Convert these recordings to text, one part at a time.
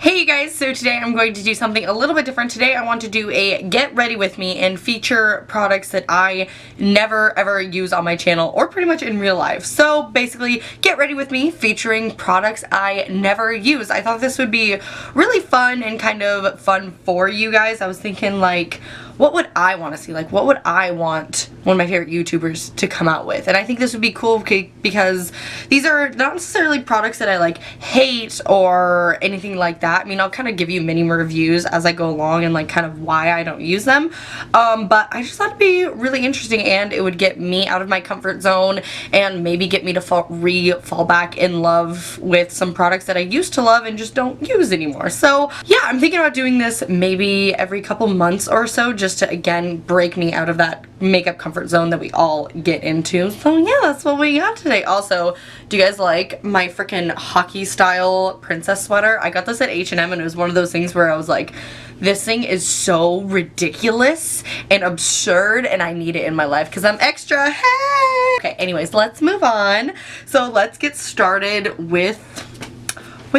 Hey you guys, so today I'm going to do something a little bit different. Today I want to do a get ready with me and feature products that I never ever use on my channel or pretty much in real life. So basically, get ready with me featuring products I never use. I thought this would be really fun and kind of fun for you guys. I was thinking like, what would I want to see? Like, what would I want one of my favorite YouTubers to come out with? And I think this would be cool because these are not necessarily products that I like hate or anything like that. I mean, I'll kind of give you mini reviews as I go along and like kind of why I don't use them. But I just thought it'd be really interesting and it would get me out of my comfort zone and maybe get me to fall back in love with some products that I used to love and just don't use anymore. So yeah, I'm thinking about doing this maybe every couple months or so, just to again break me out of that makeup comfort zone that we all get into. So yeah, that's what we got today. Also, do you guys like my freaking hockey style princess sweater? I got this at H&M and it was one of those things where I was like, this thing is so ridiculous and absurd and I need it in my life because I'm extra. Hey! Okay, anyways, let's move on. So let's get started with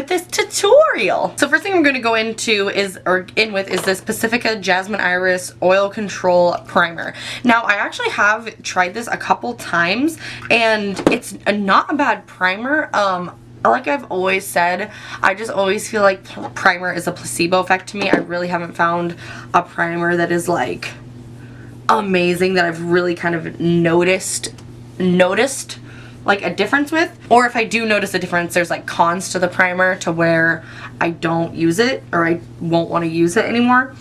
this tutorial. So first thing I'm going to go into is this Pacifica Jasmine Iris Oil Control Primer. Now I actually have tried this a couple times and it's not a bad primer. Like I've always said, I just always feel like primer is a placebo effect to me. I really haven't found a primer that is like amazing that I've really kind of noticed like a difference with, or if I do notice a difference, there's like cons to the primer to where I don't use it or I won't want to use it anymore.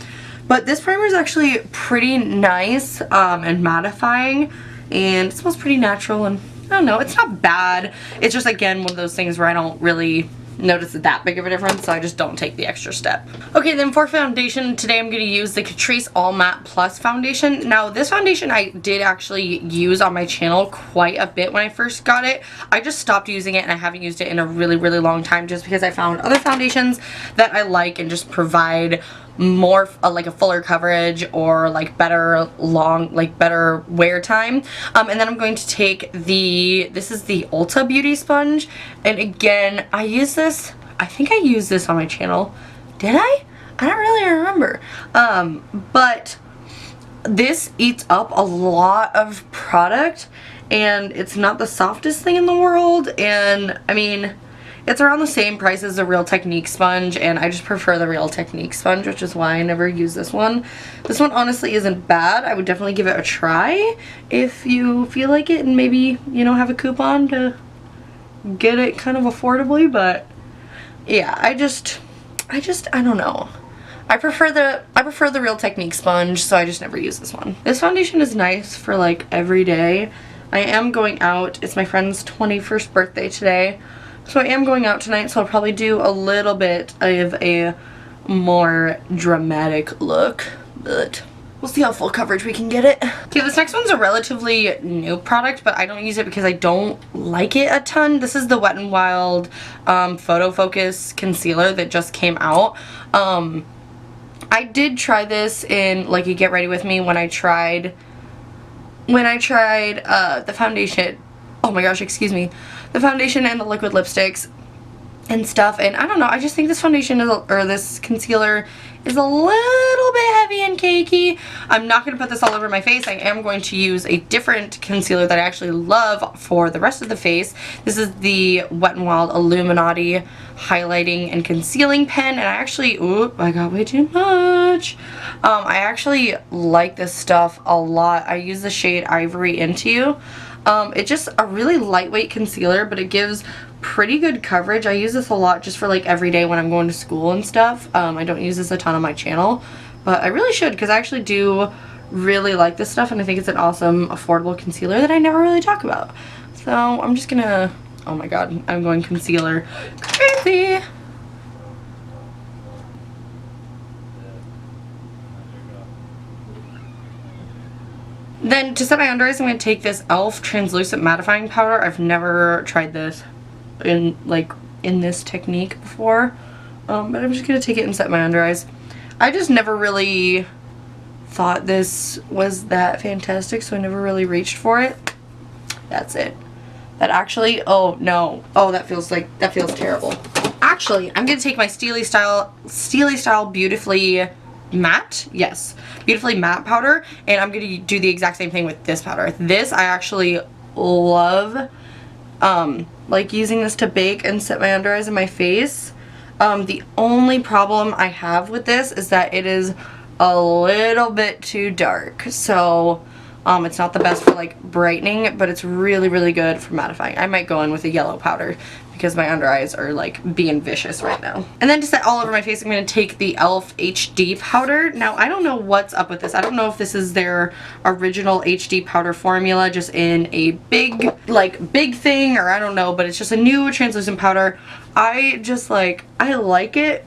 But this primer is actually pretty nice and mattifying, and it smells pretty natural, and I don't know, it's not bad. It's just again one of those things where I don't really notice that big of a difference, so I just don't take the extra step. Okay, then for foundation, today I'm going to use the Catrice All Matte Plus foundation. Now this foundation I did actually use on my channel quite a bit when I first got it. I just stopped using it and I haven't used it in a really long time just because I found other foundations that I like and just provide more like a fuller coverage or like better wear time. And then I'm going to take this is the Ulta Beauty Sponge, and again I use this, I think I used this on my channel. Did I? I don't really remember. But this eats up a lot of product and it's not the softest thing in the world, and I mean it's around the same price as the Real Technique sponge, and I just prefer the Real Technique sponge, which is why I never use this one. This one honestly isn't bad. I would definitely give it a try if you feel like it and maybe, you know, have a coupon to get it kind of affordably. But yeah, I don't know. I prefer the Real Technique sponge, so I just never use this one. This foundation is nice for like every day. I am going out. It's my friend's 21st birthday today. So I am going out tonight, so I'll probably do a little bit of a more dramatic look, but we'll see how full coverage we can get it. Okay, this next one's a relatively new product, but I don't use it because I don't like it a ton. This is the Wet n Wild Photo Focus Concealer that just came out. I did try this in like a get ready with me when I tried the foundation. Oh my gosh, excuse me. The foundation and the liquid lipsticks and stuff, and I don't know, I just think this foundation this concealer is a little bit heavy and cakey. I'm not going to put this all over my face. I am going to use a different concealer that I actually love for the rest of the face. This is the Wet n Wild Illuminaughty highlighting and concealing pen, and I actually, oop, I got way too much. I actually like this stuff a lot. I use the shade Ivory Into You. It's just a really lightweight concealer, but it gives pretty good coverage. I use this a lot just for like every day when I'm going to school and stuff. I don't use this a ton on my channel, but I really should because I actually do really like this stuff, and I think it's an awesome affordable concealer that I never really talk about. So I'm just gonna, oh my god, I'm going concealer crazy. Then to set my under eyes, I'm going to take this e.l.f. translucent mattifying powder. I've never tried this in this technique before, but I'm just going to take it and set my under eyes. I just never really thought this was that fantastic, so I never really reached for it. That's it. That actually, oh no, oh that feels terrible. actually, I'm going to take my Styli Style Beautifully Matte, yes, Beautifully Matte powder, and I'm going to do the exact same thing with this powder. This, I actually love, like using this to bake and set my under eyes and my face. The only problem I have with this is that it is a little bit too dark, so it's not the best for like brightening, but it's really, really good for mattifying. I might go in with a yellow powder because my under eyes are like being vicious right now. And then to set all over my face, I'm going to take the e.l.f. HD powder. Now, I don't know what's up with this. I don't know if this is their original HD powder formula just in a big thing, or I don't know, but it's just a new translucent powder. I like it,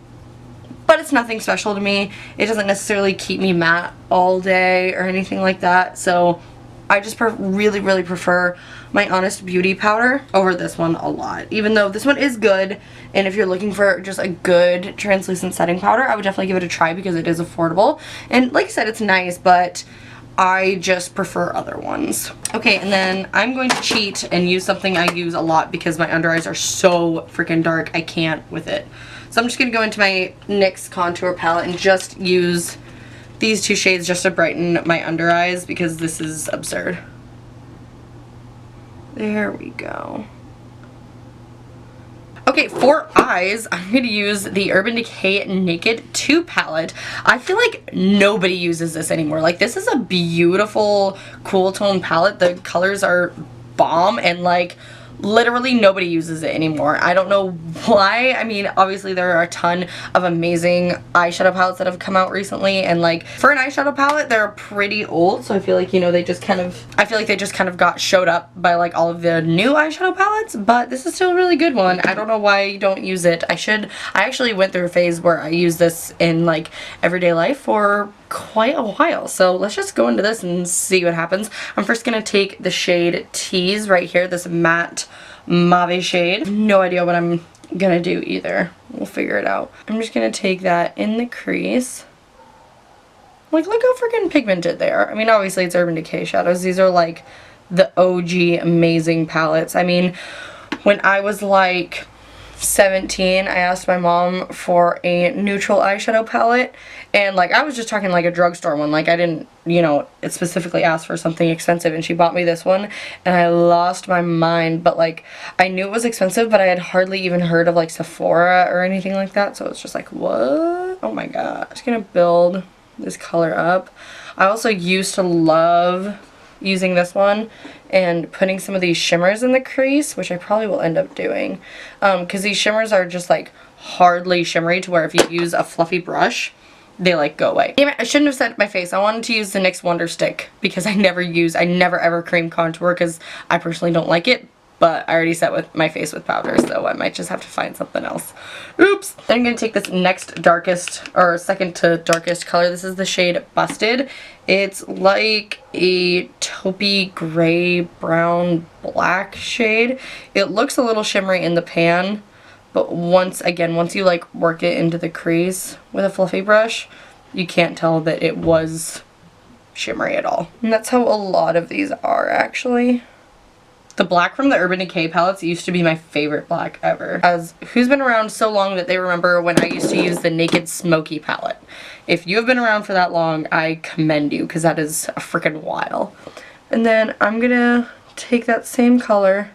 but it's nothing special to me. It doesn't necessarily keep me matte all day or anything like that, so I just really, really prefer my Honest Beauty powder over this one a lot. Even though this one is good, and if you're looking for just a good translucent setting powder, I would definitely give it a try because it is affordable. And like I said, it's nice, but I just prefer other ones. Okay, and then I'm going to cheat and use something I use a lot because my under eyes are so freaking dark, I can't with it. So I'm just going to go into my NYX contour palette and just use these two shades just to brighten my under eyes because this is absurd. There we go. Okay, for eyes, I'm going to use the Urban Decay Naked 2 palette. I feel like nobody uses this anymore. Like, this is a beautiful, cool tone palette. The colors are bomb, and like, literally nobody uses it anymore. I don't know why. I mean, obviously there are a ton of amazing eyeshadow palettes that have come out recently, and like for an eyeshadow palette, they're pretty old, so I feel like, you know, I feel like they just kind of got showed up by like all of the new eyeshadow palettes, but this is still a really good one. I don't know why you don't use it. I actually went through a phase where I used this in like everyday life for quite a while, so let's just go into this and see what happens. I'm first gonna take the shade Tease right here, this matte mauve shade. No idea what I'm gonna do either. We'll figure it out. I'm just gonna take that in the crease. Like, look how freaking pigmented they are. I mean, obviously it's Urban Decay shadows. These are like the OG amazing palettes. I mean, when I was like 17, I asked my mom for a neutral eyeshadow palette, and like I was just talking like a drugstore one, like I didn't, you know, it specifically asked for something expensive, and she bought me this one and I lost my mind. But like, I knew it was expensive, but I had hardly even heard of like Sephora or anything like that, so it's just like, what? Oh my god. I'm just gonna build this color up. I also used to love using this one and putting some of these shimmers in the crease, which I probably will end up doing, because these shimmers are just like hardly shimmery to where if you use a fluffy brush, they like go away. Damn it, I shouldn't have set my face. I wanted to use the NYX Wonder Stick because I never ever cream contour because I personally don't like it, but I already set with my face with powder, so I might just have to find something else. Oops. Then I'm going to take this next darkest, or second to darkest color. This is the shade Busted. It's like a taupey gray, brown, black shade. It looks a little shimmery in the pan, but once you like work it into the crease with a fluffy brush, you can't tell that it was shimmery at all. And that's how a lot of these are, actually. The black from the Urban Decay palettes used to be my favorite black ever. As who's been around so long that they remember when I used to use the Naked Smoky palette. If you have been around for that long, I commend you, because that is a freaking while. And then I'm gonna take that same color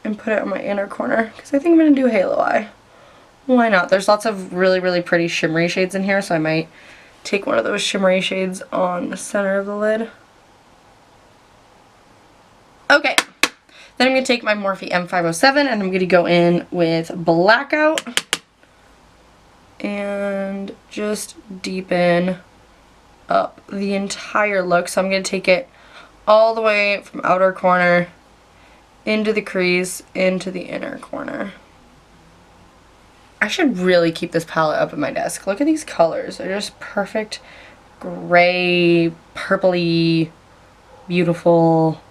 and put it on my inner corner, because I think I'm gonna do Halo Eye. Why not? There's lots of really, really pretty shimmery shades in here, so I might take one of those shimmery shades on the center of the lid. Okay, then I'm going to take my Morphe M507 and I'm going to go in with Blackout and just deepen up the entire look. So I'm going to take it all the way from outer corner into the crease, into the inner corner. I should really keep this palette up at my desk. Look at these colors. They're just perfect gray, purpley, beautiful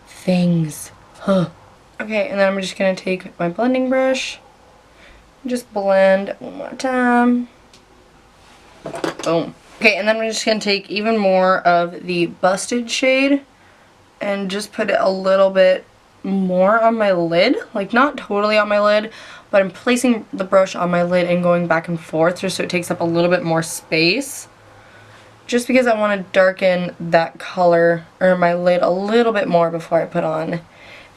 things. Huh. Okay, and then I'm just going to take my blending brush and just blend one more time. Boom. Okay, and then I'm just going to take even more of the Busted shade and just put it a little bit more on my lid, like not totally on my lid, but I'm placing the brush on my lid and going back and forth just so it takes up a little bit more space. Just because I want to darken that color or my lid a little bit more before I put on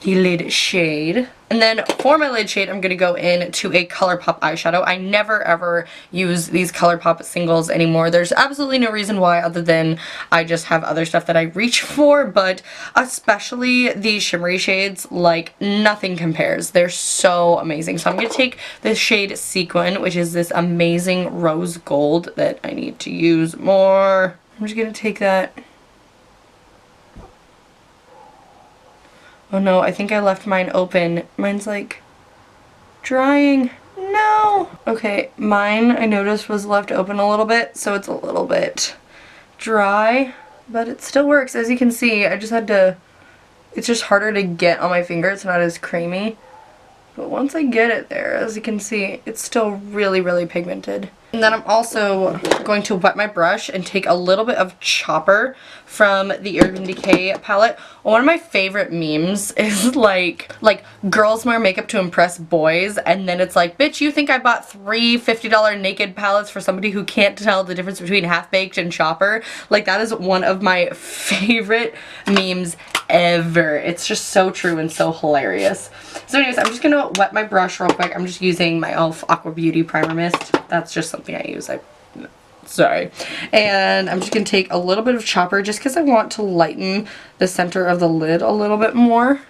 the lid shade. And then for my lid shade, I'm going to go into a Colourpop eyeshadow. I never ever use these Colourpop singles anymore. There's absolutely no reason why other than I just have other stuff that I reach for, but especially these shimmery shades, like nothing compares. They're so amazing. So I'm going to take the shade Sequin, which is this amazing rose gold that I need to use more. I'm just going to take that. Oh no, I think I left mine open. Mine's like drying. No! Okay, mine I noticed was left open a little bit, so it's a little bit dry, but it still works. As you can see, I just had to, it's just harder to get on my finger. It's not as creamy. But once I get it there, as you can see, it's still really, really pigmented. And then I'm also going to wet my brush and take a little bit of Chopper from the Urban Decay palette. One of my favorite memes is like girls wear makeup to impress boys, and then it's like, bitch, you think I bought 3 $50 Naked palettes for somebody who can't tell the difference between Half Baked and Chopper? Like, that is one of my favorite memes ever. It's just so true and so hilarious. So anyways, I'm just gonna wet my brush real quick. I'm just using my e.l.f. Aqua Beauty Primer Mist. That's just something I use. Sorry. And I'm just gonna take a little bit of Chopper just because I want to lighten the center of the lid a little bit more.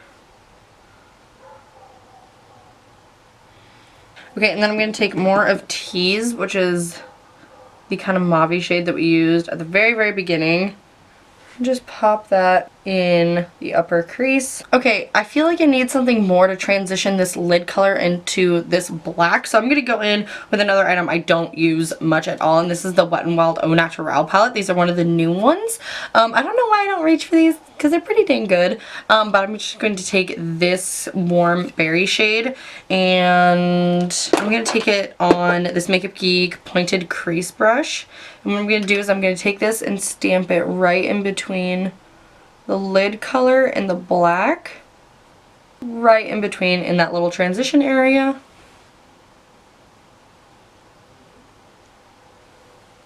Okay, and then I'm gonna take more of Tease, which is the kind of mauve shade that we used at the very, very beginning. Just pop that in the upper crease. Okay, I feel like I need something more to transition this lid color into this black, so I'm going to go in with another item I don't use much at all, and this is the Wet n Wild Au Naturel palette. These are one of the new ones. I don't know why I don't reach for these, because they're pretty dang good, but I'm just going to take this warm berry shade, and I'm going to take it on this Makeup Geek pointed crease brush. And what I'm going to do is I'm going to take this and stamp it right in between the lid color and the black, right in between in that little transition area.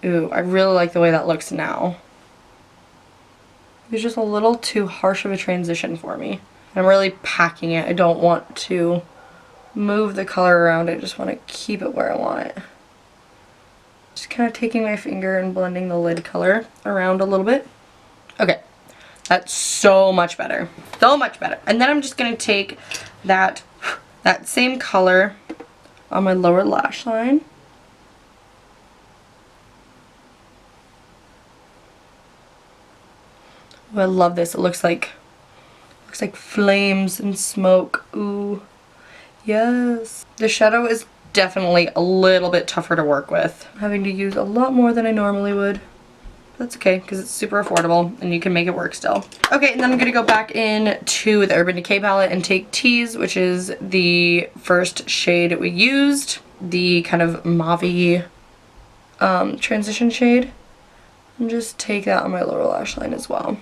Ooh, I really like the way that looks now. It's just a little too harsh of a transition for me. I'm really packing it. I don't want to move the color around. I just want to keep it where I want it. Just kind of taking my finger and blending the lid color around a little bit. Okay. That's so much better. So much better. And then I'm just going to take that same color on my lower lash line. Oh, I love this. It looks like flames and smoke. Ooh. Yes. The shadow is definitely a little bit tougher to work with. I'm having to use a lot more than I normally would. That's okay, because it's super affordable and you can make it work still. Okay, and then I'm going to go back in to the Urban Decay palette and take Tease, which is the first shade we used, the kind of mauve transition shade, and just take that on my lower lash line as well.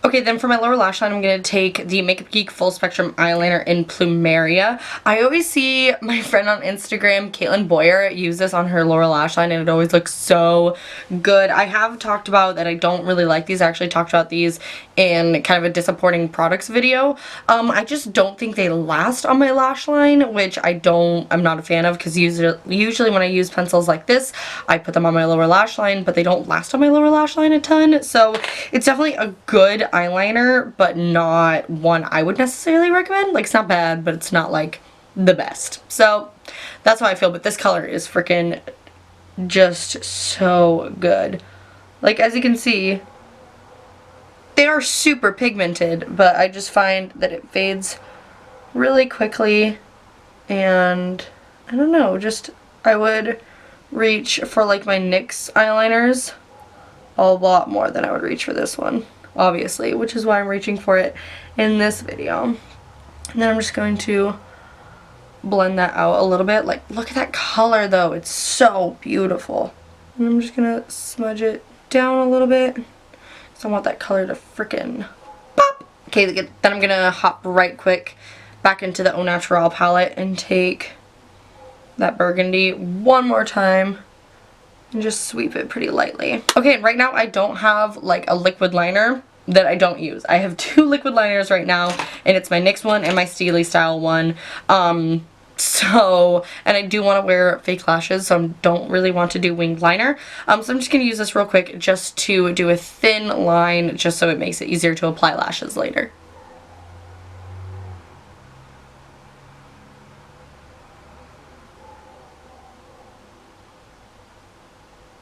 Okay, then for my lower lash line, I'm going to take the Makeup Geek Full Spectrum Eyeliner in Plumeria. I always see my friend on Instagram, Katilyn Boyer, use this on her lower lash line, and it always looks so good. I have talked about that I don't really like these. I actually talked about these in kind of a disappointing products video. I just don't think they last on my lash line, which I'm not a fan of, because usually when I use pencils like this, I put them on my lower lash line, but they don't last on my lower lash line a ton. So it's definitely a good eyeliner, but not one I would necessarily recommend. Like, it's not bad, but it's not like the best. So that's how I feel, but this color is freaking just so good. Like, as you can see, they are super pigmented, but I just find that it fades really quickly, and I don't know, just I would reach for like my NYX eyeliners a lot more than I would reach for this one, obviously, which is why I'm reaching for it in this video. And then I'm just going to blend that out a little bit. Like, look at that color though, it's so beautiful. And I'm just gonna smudge it down a little bit, because I want that color to frickin' pop. Okay, then I'm gonna hop right quick back into the Au Naturel palette and take that burgundy one more time and just sweep it pretty lightly. Okay, right now I don't have like a liquid liner that I don't use. I have 2 liquid liners right now, and it's my NYX one and my Styli Style one. And I do want to wear fake lashes, so I don't really want to do winged liner. So I'm just going to use this real quick just to do a thin line, just so it makes it easier to apply lashes later.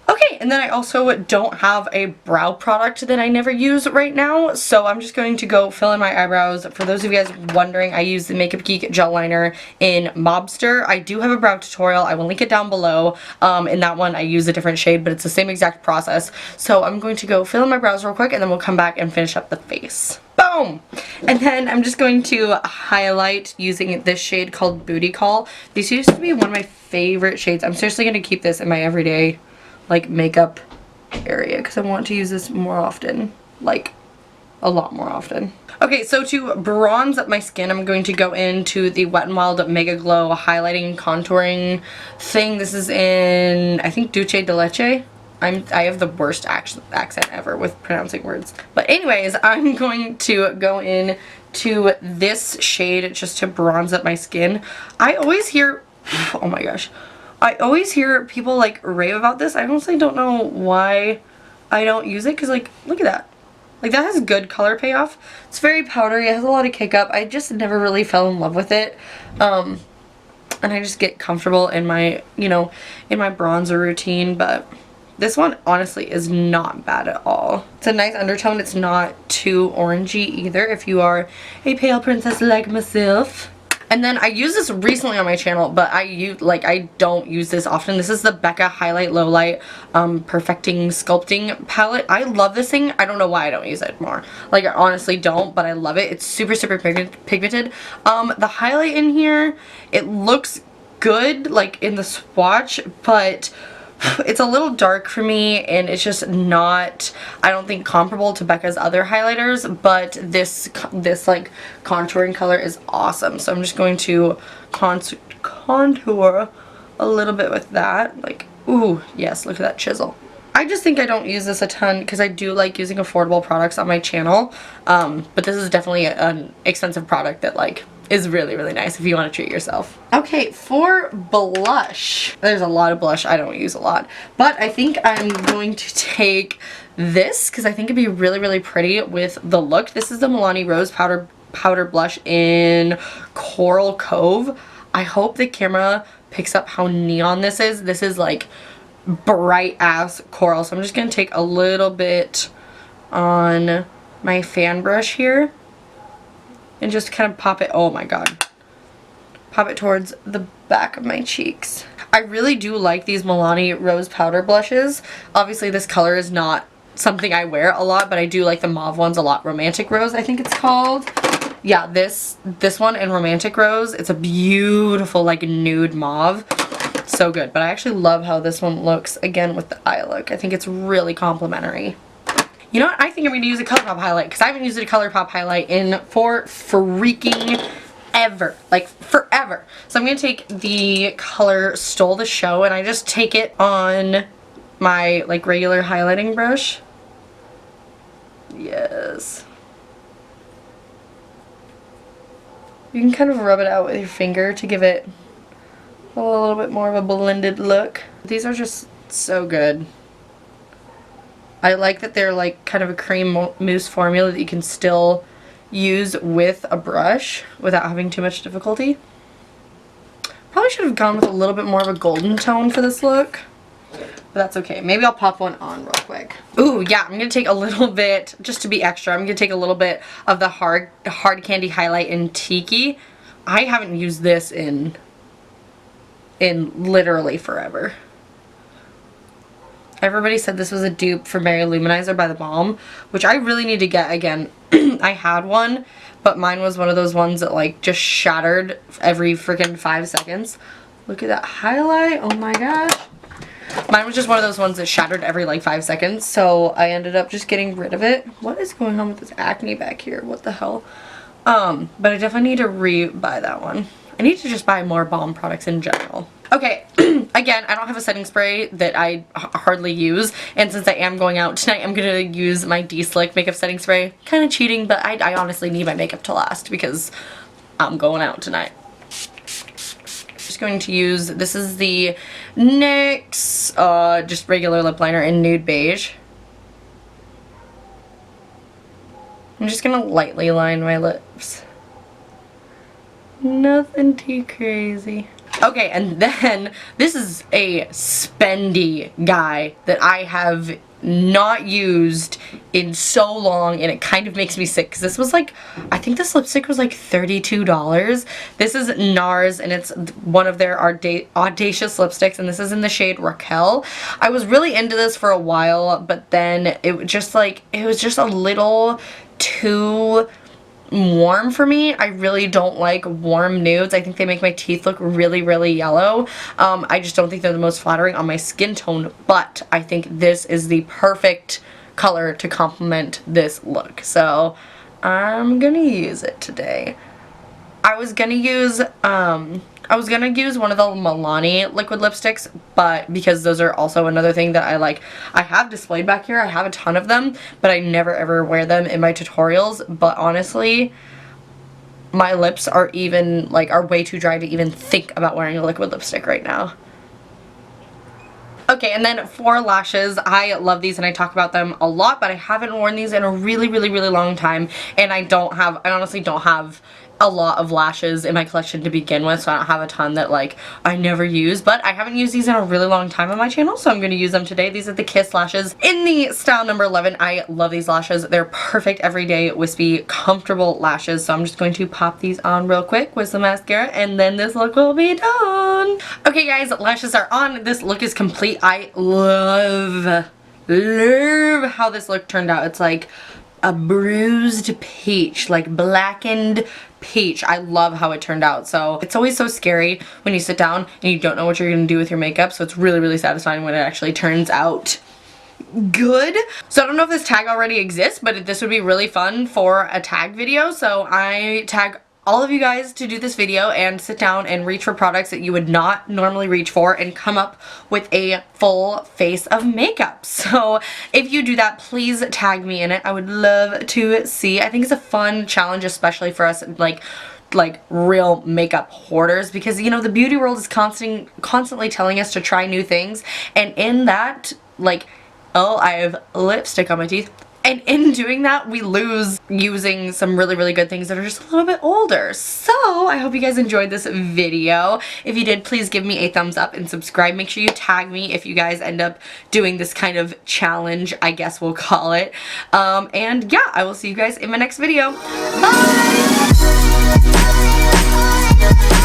Okay, and then I also don't have a brow product that I never use right now, so I'm just going to go fill in my eyebrows. For those of you guys wondering, I use the Makeup Geek gel liner in Mobster. I do have a brow tutorial. I will link it down below. In that one, I use a different shade, but it's the same exact process. So I'm going to go fill in my brows real quick, and then we'll come back and finish up the face. Boom! And then I'm just going to highlight using this shade called Booty Call. This used to be one of my favorite shades. I'm seriously going to keep this in my everyday like makeup area because I want to use this more often, like a lot more often. Okay, so to bronze up my skin, I'm going to go into the Wet n Wild Mega Glow highlighting contouring thing. This is in, I think, Decay Naked. I have the worst accent ever with pronouncing words. But anyways, I'm going to go in to this shade just to bronze up my skin. I always hear, oh my gosh, I always hear people like rave about this. I honestly don't know why I don't use it, because like, look at that. Like, that has good color payoff. It's very powdery. It has a lot of kick up. I just never really fell in love with it. And I just get comfortable in my, you know, in my bronzer routine. But this one honestly is not bad at all. It's a nice undertone. It's not too orangey either if you are a pale princess like myself. And then I use this recently on my channel, but I don't use this often. This is the Becca Highlight Lowlight Perfecting Sculpting Palette. I love this thing. I don't know why I don't use it more. Like, I honestly don't, but I love it. It's super, super pigmented. The highlight in here, it looks good, like, in the swatch, but it's a little dark for me, and it's just not, I don't think, comparable to Becca's other highlighters, but this like contouring color is awesome. So I'm just going to contour a little bit with that. Like, ooh, yes, look at that chisel. I just think I don't use this a ton because I do like using affordable products on my channel, but this is definitely an expensive product that like is really, really nice if you want to treat yourself. Okay, for blush, there's a lot of blush. I don't use a lot, but I think I'm going to take this because I think it'd be really, really pretty with the look. This is the Milani Rose Powder Blush in Coral Cove. I hope the camera picks up how neon this is. This is like bright ass coral, so I'm just gonna take a little bit on my fan brush here and just kind of pop it, oh my god, pop it towards the back of my cheeks. I really do like these Milani Rose Powder blushes. Obviously this color is not something I wear a lot, but I do like the mauve ones a lot. Romantic Rose, I think it's called. Yeah, this one in Romantic Rose, it's a beautiful like nude mauve. So good, but I actually love how this one looks again with the eye look. I think it's really complimentary. You know what? I think I'm going to use a Colourpop highlight because I haven't used a Colourpop highlight in for freaking ever. Like forever. So I'm going to take the color Stole the Show and I just take it on my like regular highlighting brush. Yes. You can kind of rub it out with your finger to give it a little bit more of a blended look. These are just so good. I like that they're like kind of a cream mousse formula that you can still use with a brush without having too much difficulty. Probably should have gone with a little bit more of a golden tone for this look, but that's okay. Maybe I'll pop one on real quick. Ooh, yeah, I'm gonna take a little bit, just to be extra, I'm gonna take a little bit of the hard candy highlight in Tiki. I haven't used this in literally forever. Everybody said this was a dupe for Berry Luminizer by the Balm, which I really need to get again. I had one, but mine was one of those ones that like just shattered every freaking 5 seconds. Look at that highlight. Oh my gosh. Mine was just one of those ones that shattered every like 5 seconds, so I ended up just getting rid of it. What is going on with this acne back here? What the hell? But I definitely need to re-buy that one. I need to just buy more balm products in general. Okay, again, I don't have a setting spray that I hardly use, and since I am going out tonight, I'm gonna use my D-Slick makeup setting spray. Kind of cheating, but I honestly need my makeup to last because I'm going out tonight. Just going to use, this is the NYX just regular lip liner in nude beige. I'm just gonna lightly line my lips. Nothing too crazy. Okay, and then this is a spendy guy that I have not used in so long, and it kind of makes me sick because this was like, I think this lipstick was like $32. This is NARS, and it's one of their audacious lipsticks, and this is in the shade Raquel. I was really into this for a while, but then it was just a little too warm for me. I really don't like warm nudes. I think they make my teeth look really, really yellow. I just don't think they're the most flattering on my skin tone, but I think this is the perfect color to complement this look. So I'm gonna use it today. I was gonna use one of the Milani liquid lipsticks, but because those are also another thing that I like. I have displayed back here. I have a ton of them, but I never ever wear them in my tutorials. But honestly, my lips are way too dry to even think about wearing a liquid lipstick right now. Okay, and then for lashes, I love these and I talk about them a lot, but I haven't worn these in a really, really, really long time, and I honestly don't have a lot of lashes in my collection to begin with, so I don't have a ton that like I never use, but I haven't used these in a really long time on my channel, so I'm going to use them today. These are the Kiss lashes in the style number 11. I love these lashes. They're perfect everyday wispy comfortable lashes, so I'm just going to pop these on real quick with some mascara, and then this look will be done. Okay guys, lashes are on. This look is complete. I love how this look turned out. It's like a bruised peach, like blackened peach. I love how it turned out. So it's always so scary when you sit down and you don't know what you're gonna do with your makeup, so it's really, really satisfying when it actually turns out good. So I don't know if this tag already exists, but this would be really fun for a tag video. So I tag all of you guys to do this video and sit down and reach for products that you would not normally reach for and come up with a full face of makeup. So if you do that, please tag me in it. I would love to see. I think it's a fun challenge, especially for us like real makeup hoarders, because you know the beauty world is constantly telling us to try new things, and in that, like, oh, I have lipstick on my teeth. And in doing that, we lose using some really, really good things that are just a little bit older. So I hope you guys enjoyed this video. If you did, please give me a thumbs up and subscribe. Make sure you tag me if you guys end up doing this kind of challenge, I guess we'll call it. And yeah, I will see you guys in my next video. Bye!